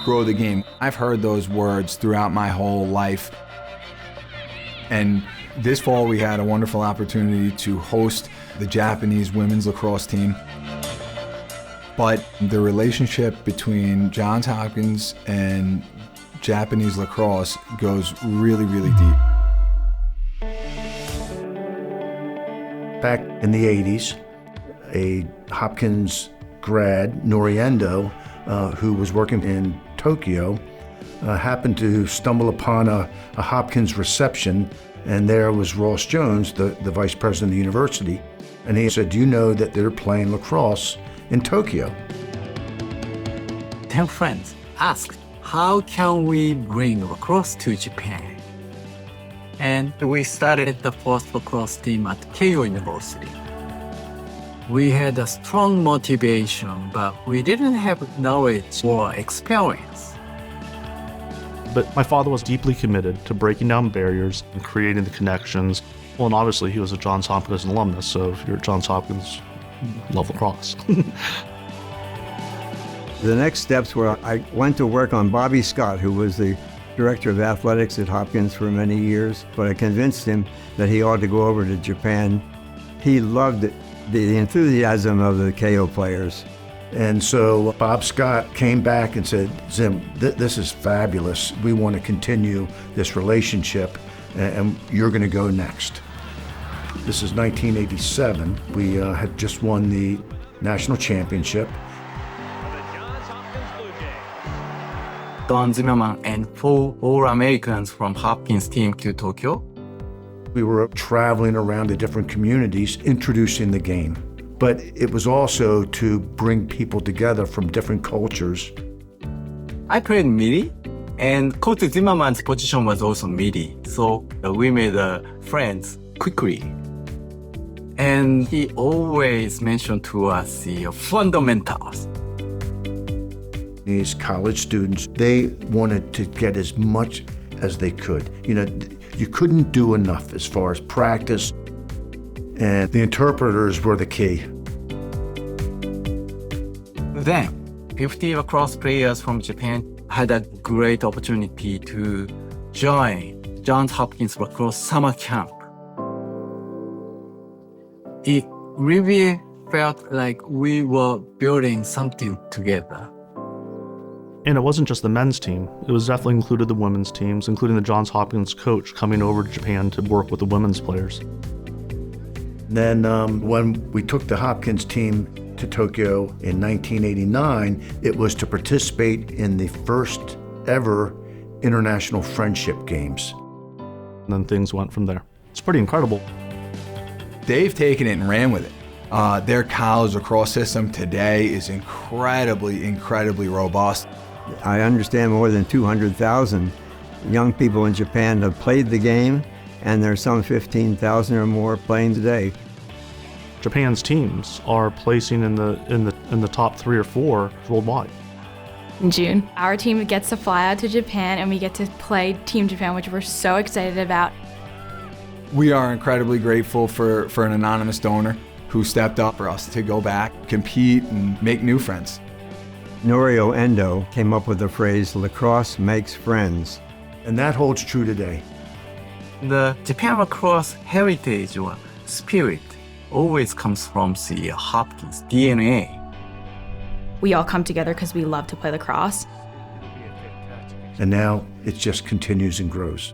Grow the game. I've heard those words throughout my whole life. And this fall we had a wonderful opportunity to host the Japanese women's lacrosse team. But the relationship between Johns Hopkins and Japanese lacrosse goes really, really deep. Back in the 80s, a Hopkins grad, Noriendo, who was working in Tokyo, happened to stumble upon a Hopkins reception, and there was Ross Jones, the vice president of the university, and he said, "Do you know that they're playing lacrosse in Tokyo?" 10 friends asked, how can we bring lacrosse to Japan? And we started the first lacrosse team at Keio University. We had a strong motivation, but we didn't have knowledge or experience. But my father was deeply committed to breaking down barriers and creating the connections. Well, and obviously he was a Johns Hopkins alumnus, so if you're at Johns Hopkins, love lacrosse. The next steps were I went to work on Bobby Scott, who was the director of athletics at Hopkins for many years, but I convinced him that he ought to go over to Japan. He loved the enthusiasm of the Keio players. And so Bob Scott came back and said, "Zim, this is fabulous. We want to continue this relationship, and you're going to go next." This is 1987. We had just won the national championship. Don Zimmerman and 4 All-Americans from Hopkins team to Tokyo. We were traveling around the different communities, introducing the game. But it was also to bring people together from different cultures. I played midi, and Coach Zimmerman's position was also midi, so we made friends quickly. And he always mentioned to us the fundamentals. These college students, they wanted to get as much as they could. You know, you couldn't do enough as far as practice, and the interpreters were the key. Then, 50 lacrosse players from Japan had a great opportunity to join Johns Hopkins lacrosse summer camp. It really felt like we were building something together. And it wasn't just the men's team. It was definitely included the women's teams, including the Johns Hopkins coach coming over to Japan to work with the women's players. Then when we took the Hopkins team to Tokyo in 1989, it was to participate in the first ever International Friendship Games. And then things went from there. It's pretty incredible. They've taken it and ran with it. Their college lacrosse system today is incredibly robust. I understand more than 200,000 young people in Japan have played the game, and there's some 15,000 or more playing today. Japan's teams are placing in the top 3 or 4 worldwide. In June, our team gets to fly out to Japan, and we get to play Team Japan, which we're so excited about. We are incredibly grateful for an anonymous donor who stepped up for us to go back, compete, and make new friends. Norio Endo came up with the phrase, "Lacrosse makes friends." And that holds true today. The Japan lacrosse heritage or spirit always comes from the Hopkins DNA. We all come together because we love to play lacrosse. And now it just continues and grows.